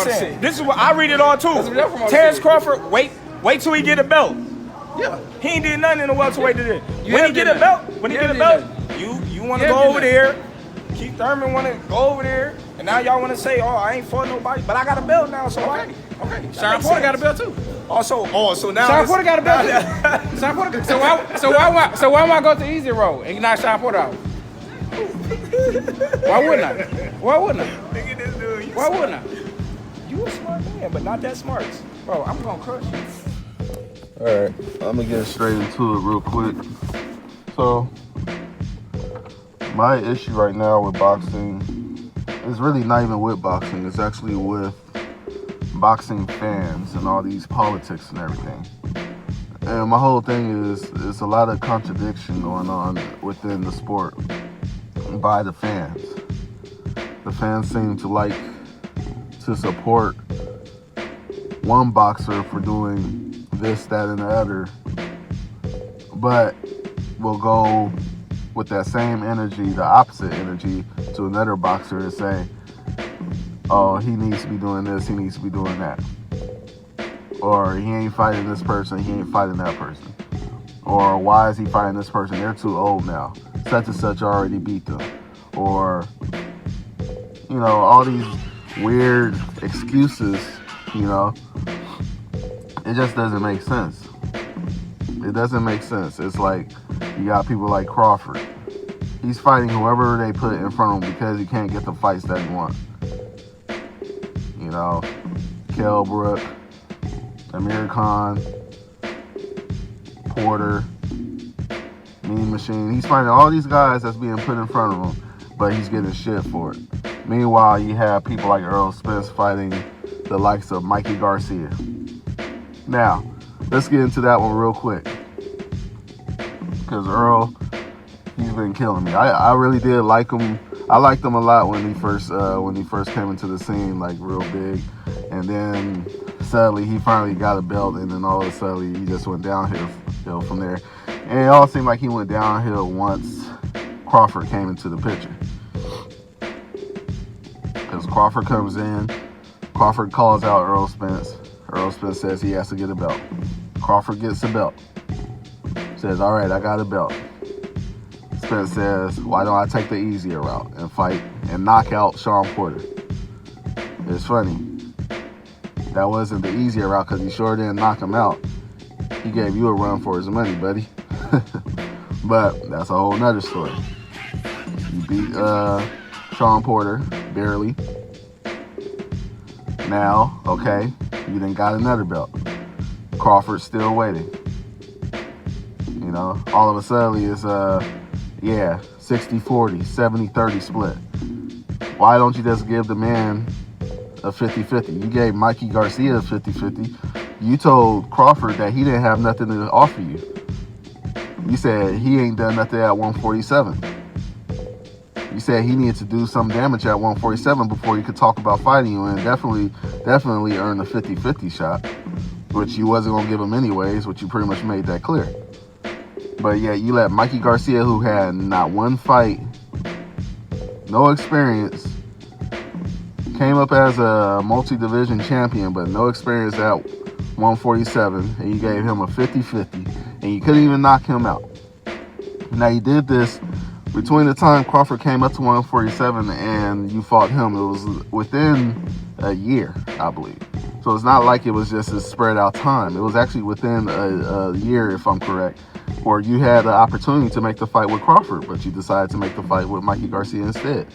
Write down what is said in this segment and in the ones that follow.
This is what I read it all too. Terrence Crawford, wait till he get a belt. Yeah. He ain't did nothing in the welterweight today. When he get a belt, you want to go over there. Keith Thurman want to go over there, and now y'all want to say, "Oh, I ain't fought nobody, but I got a belt now." So okay. Sean Porter got a belt too. So now Sean Porter got a belt too. Sean Porter. So why am I go to the easy road and knock Sean Porter out? Why wouldn't I? Look at this dude. Why wouldn't I? You a smart man, but not that smart, bro. I'm gonna crush you. All right, I'm gonna get straight into it real quick. So, my issue right now with boxing is really not even with boxing. It's actually with boxing fans and all these politics and everything. And my whole thing is a lot of contradiction going on within the sport by the fans. The fans seem to like to support one boxer for doing this, that, and the other, but will go with that same energy, the opposite energy, to another boxer and say, oh, he needs to be doing this, he needs to be doing that. Or he ain't fighting this person, he ain't fighting that person. Or why is he fighting this person? They're too old now. Such and such already beat them. Or, all these weird excuses, it just doesn't make sense. It doesn't make sense. It's like you got people like Crawford. He's fighting whoever they put in front of him because he can't get the fights that he wants. Kell Brook, Amir Khan, Porter, Mean Machine. He's fighting all these guys that's being put in front of him, but he's getting shit for it. Meanwhile, you have people like Earl Spence fighting the likes of Mikey Garcia. Now, let's get into that one real quick. Because Earl, he's been killing me. I really did like him. I liked him a lot when he first came into the scene, like real big. And then sadly he finally got a belt, and then all of a sudden he just went downhill from there. And it all seemed like he went downhill once Crawford came into the picture. Because Crawford comes in, Crawford calls out Earl Spence. Earl Spence says he has to get a belt. Crawford gets a belt. Says, all right, I got a belt. Spence says, why don't I take the easier route and fight and knock out Sean Porter? It's funny. That wasn't the easier route because he sure didn't knock him out. He gave you a run for his money, buddy. But that's a whole nother story. You beat Sean Porter, barely. Now, okay, you then got another belt. Crawford's still waiting. All of a sudden it's 60-40, 70-30 split. Why don't you just give the man a 50-50? You gave Mikey Garcia a 50-50. You told Crawford that he didn't have nothing to offer you. You said he ain't done nothing at 147. You said he needed to do some damage at 147 before he could talk about fighting you, and definitely earn a 50-50 shot, which you wasn't going to give him anyways, which you pretty much made that clear. But yeah, you let Mikey Garcia, who had not one fight, no experience, came up as a multi-division champion, but no experience at 147, and you gave him a 50-50, and you couldn't even knock him out. Now, you did this between the time Crawford came up to 147 and you fought him. It was within a year, I believe. So it's not like it was just a spread out time. It was actually within a year, if I'm correct, where you had the opportunity to make the fight with Crawford, but you decided to make the fight with Mikey Garcia instead.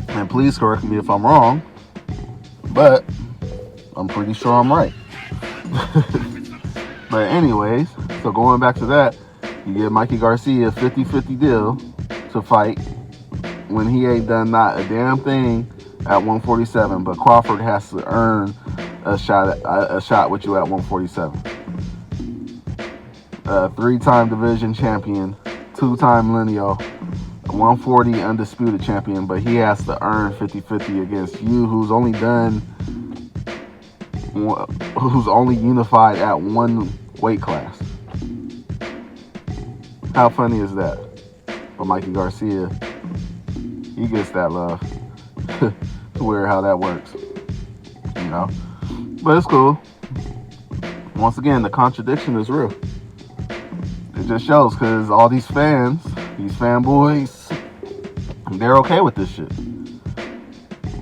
And please correct me if I'm wrong, but I'm pretty sure I'm right. But anyways, so going back to that, you give Mikey Garcia a 50-50 deal to fight when he ain't done not a damn thing at 147, but Crawford has to earn a shot with you at 147. Three-time division champion, two-time lineal, 140 undisputed champion, but he has to earn 50-50 against you, who's only unified at one weight class. How funny is that? But Mikey Garcia, he gets that love. It's weird how that works, you know. But it's cool. Once again, the contradiction is real. It just shows because all these fans, these fanboys, they're okay with this shit.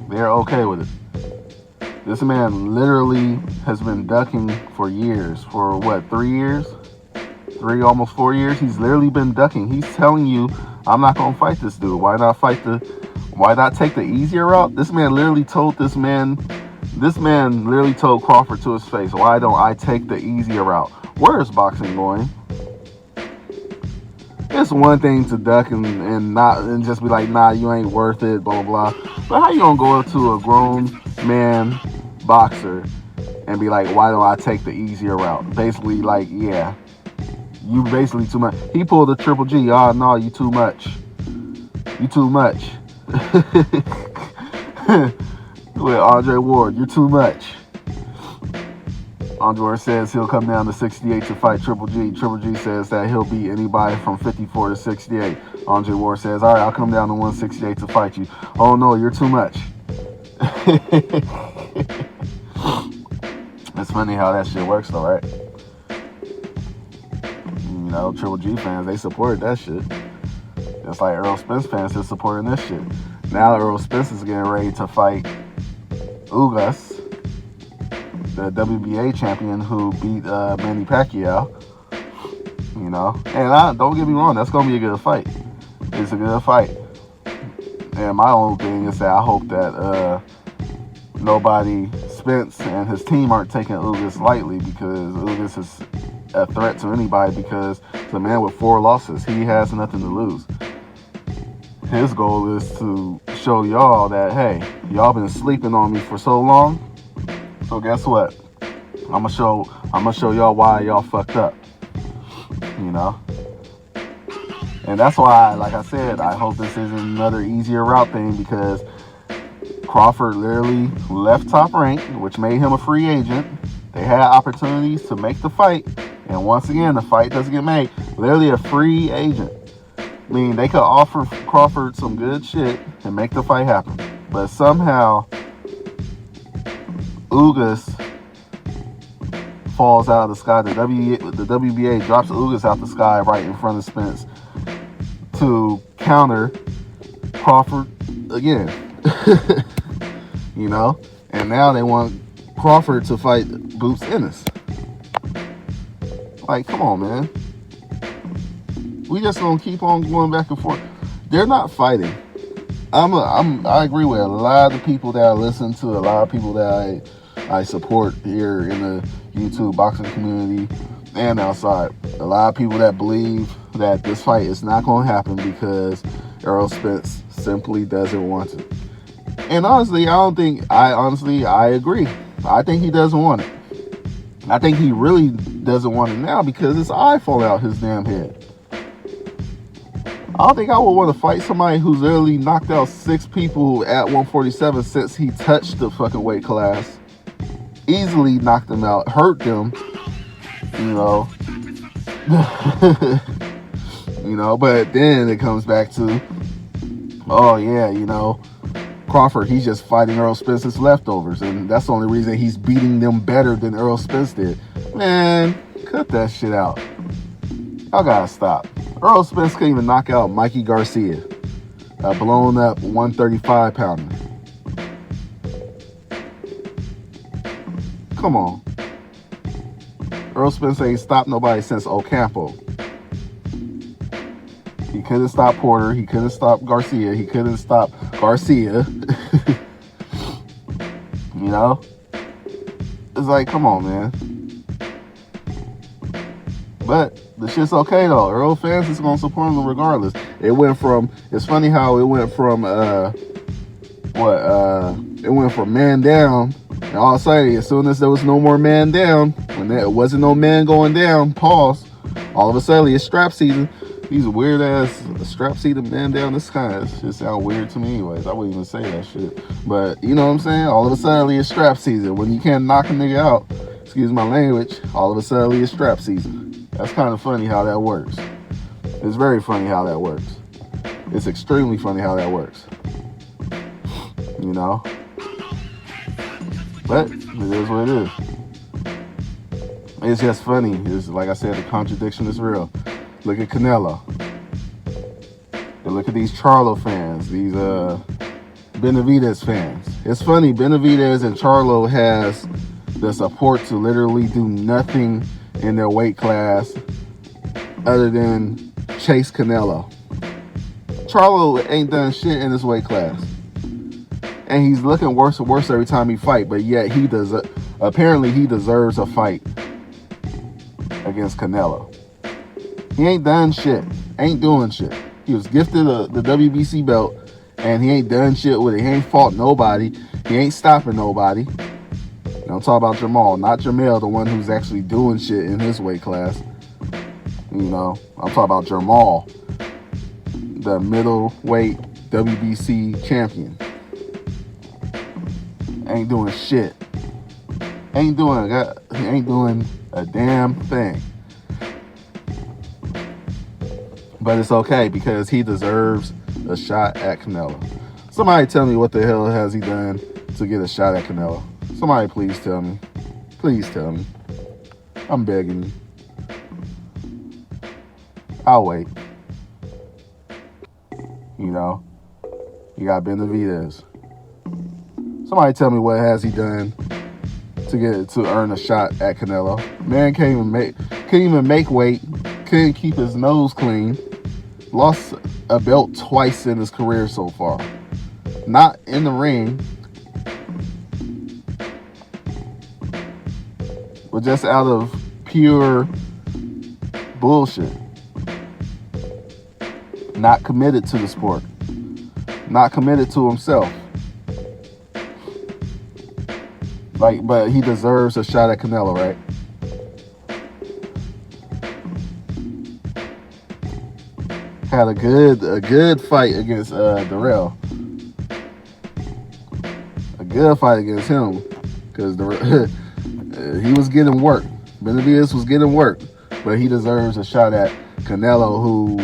They're okay with it. This man literally has been ducking for years. For what, 3 years? Almost 4 years? He's literally been ducking. He's telling you, I'm not going to fight this dude. Why not take the easier route? This man literally told Crawford to his face, why don't I take the easier route? Where is boxing going? It's one thing to duck and just be like, nah, you ain't worth it, blah, blah, blah. But how you gonna go up to a grown man boxer and be like, why don't I take the easier route? Basically, like, yeah, you basically too much. He pulled a Triple G. Oh, no, you too much. You too much. With Andre Ward, you're too much. Andre Ward says he'll come down to 68 to fight Triple G. Triple G says that he'll beat anybody from 54 to 68. Andre Ward says, all right, I'll come down to 168 to fight you. Oh, no, you're too much. It's funny how that shit works, though, right? You know, Triple G fans, they supported that shit. Just like Earl Spence fans is supporting this shit. Now Earl Spence is getting ready to fight Ugas, the WBA champion who beat Manny Pacquiao. You know, and don't get me wrong, that's gonna be a good fight. It's a good fight. And my only thing is that I hope that nobody, Spence and his team, aren't taking Ugas lightly, because Ugas is a threat to anybody, because it's a man with 4 losses. He has nothing to lose. His goal is to show y'all that, hey, y'all been sleeping on me for so long. So guess what? I'm gonna show y'all why y'all fucked up. You know? And that's why, like I said, I hope this isn't another easier route thing, because Crawford literally left Top Rank, which made him a free agent. They had opportunities to make the fight, and once again, the fight doesn't get made. Literally a free agent. I mean, they could offer Crawford some good shit and make the fight happen. But somehow, Ugas falls out of the sky. The WBA drops Ugas out the sky right in front of Spence to counter Crawford again. You know? And now they want Crawford to fight Boots Ennis. Like, come on, man. We just gonna keep on going back and forth. They're not fighting. I agree with a lot of the people that I listen to, a lot of people that I support here in the YouTube boxing community and outside. A lot of people that believe that this fight is not gonna happen because Errol Spence simply doesn't want it. And honestly, I agree. I think he doesn't want it. I think he really doesn't want it now because his eye fall out his damn head. I don't think I would want to fight somebody who's literally knocked out 6 people at 147 since he touched the fucking weight class. Easily knocked them out, hurt them, you know. You know, but then it comes back to, oh yeah, you know, Crawford, he's just fighting Earl Spence's leftovers, and that's the only reason he's beating them better than Earl Spence did. Man, cut that shit out. Y'all gotta stop. Earl Spence couldn't even knock out Mikey Garcia, a blown up 135 pounder. Come on. Earl Spence ain't stopped nobody since Ocampo. He couldn't stop Porter. He couldn't stop Garcia. He couldn't stop Garcia. You know? It's like, come on, man. But the shit's okay, though. Earl fans is going to support him regardless. It's funny how it went from, it went from man down. And all of a sudden, as soon as there was no more man down, when there wasn't no man going down, pause, all of a sudden it's strap season. These weird ass strap season man down, this kind of shit sound weird to me anyways. I wouldn't even say that shit. But you know what I'm saying? All of a sudden it's strap season. When you can't knock a nigga out, excuse my language, all of a sudden it's strap season. That's kind of funny how that works. It's very funny how that works. It's extremely funny how that works. You know? But it is what it is. It's just funny. It's like I said, the contradiction is real. Look at Canelo. And look at these Charlo fans, these Benavidez fans. It's funny, Benavidez and Charlo has the support to literally do nothing in their weight class other than chase Canelo. Charlo ain't done shit in this weight class. And he's looking worse and worse every time he fight, but yet apparently he deserves a fight against Canelo. He ain't done shit. Ain't doing shit. He was gifted the WBC belt, and he ain't done shit with it. He ain't fought nobody. He ain't stopping nobody. I'm talking about Jamal, not Jamel, the one who's actually doing shit in his weight class. You know, I'm talking about Jamal, the middleweight WBC champion. Ain't doing shit. Ain't doing a damn thing. But it's okay because he deserves a shot at Canelo. Somebody tell me what the hell has he done to get a shot at Canelo? Somebody please tell me. Please tell me. I'm begging you. I'll wait. You know, you got Benavidez. Somebody tell me what has he done to earn a shot at Canelo. Man can't even make weight. Couldn't keep his nose clean. Lost a belt twice in his career so far. Not in the ring, but just out of pure bullshit. Not committed to the sport. Not committed to himself. But he deserves a shot at Canelo, right? Had a good fight against Darrell. A good fight against him, because he was getting work. Benavidez was getting work, but he deserves a shot at Canelo, who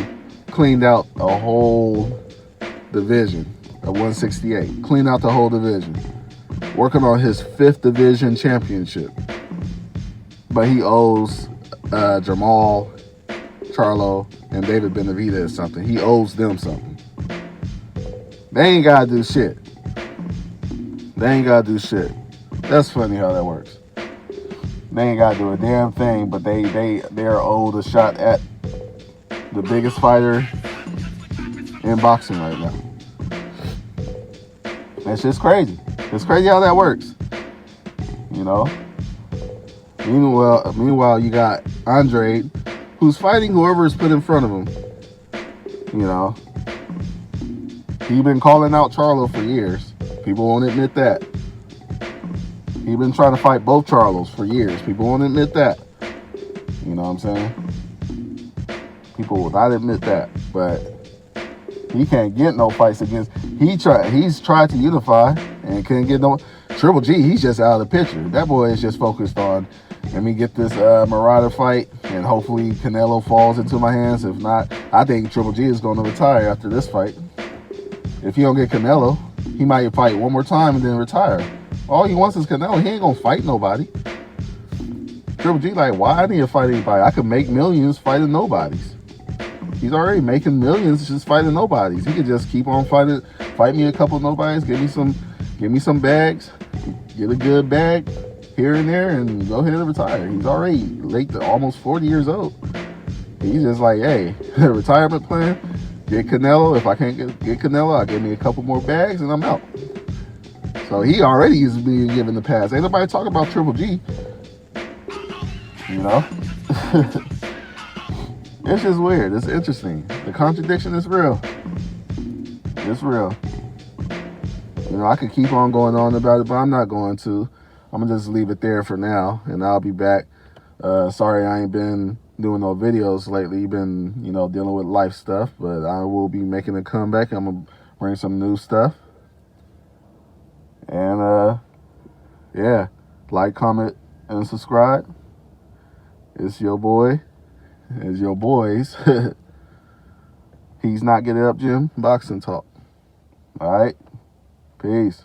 cleaned out a whole division at 168. Cleaned out the whole division. Working on his 5th division championship. But he owes Jamal, Charlo, and David Benavidez something. He owes them something. They ain't gotta do shit. That's funny how that works. They ain't gotta do a damn thing, but they're owed a shot at the biggest fighter in boxing right now. That's just crazy. It's crazy how that works. You know? Meanwhile, you got Andre, who's fighting whoever is put in front of him. You know? He's been calling out Charlo for years. People won't admit that. He's been trying to fight both Charlos for years. People won't admit that. You know what I'm saying? People will not admit that. But he can't get no fights against. He's tried to unify and couldn't get no. Triple G, he's just out of the picture. That boy is just focused on, let me get this Marauder fight, and hopefully Canelo falls into my hands. If not, I think Triple G is going to retire after this fight. If he don't get Canelo, he might fight one more time and then retire. All he wants is Canelo. He ain't going to fight nobody. Triple G like, why I need to fight anybody? I could make millions fighting nobodies. He's already making millions just fighting nobodies. He could just keep on fight me a couple nobodies, give me some bags, get a good bag here and there, and go ahead and retire. He's already late, almost 40 years old. He's just like, hey, retirement plan, get Canelo. If I can't get Canelo, I'll give me a couple more bags and I'm out. So he already is being given the pass. Ain't nobody talking about Triple G. You know? It's just weird. It's interesting. The contradiction is real. It's real. You know, I could keep on going on about it, but I'm not going to. I'm going to just leave it there for now, and I'll be back. Sorry I ain't been doing no videos lately. Been, dealing with life stuff, but I will be making a comeback. I'm going to bring some new stuff. And, yeah, like, comment, and subscribe. It's your boy. It's your boys. He's not getting up, Jim. Boxing talk. All right. Peace.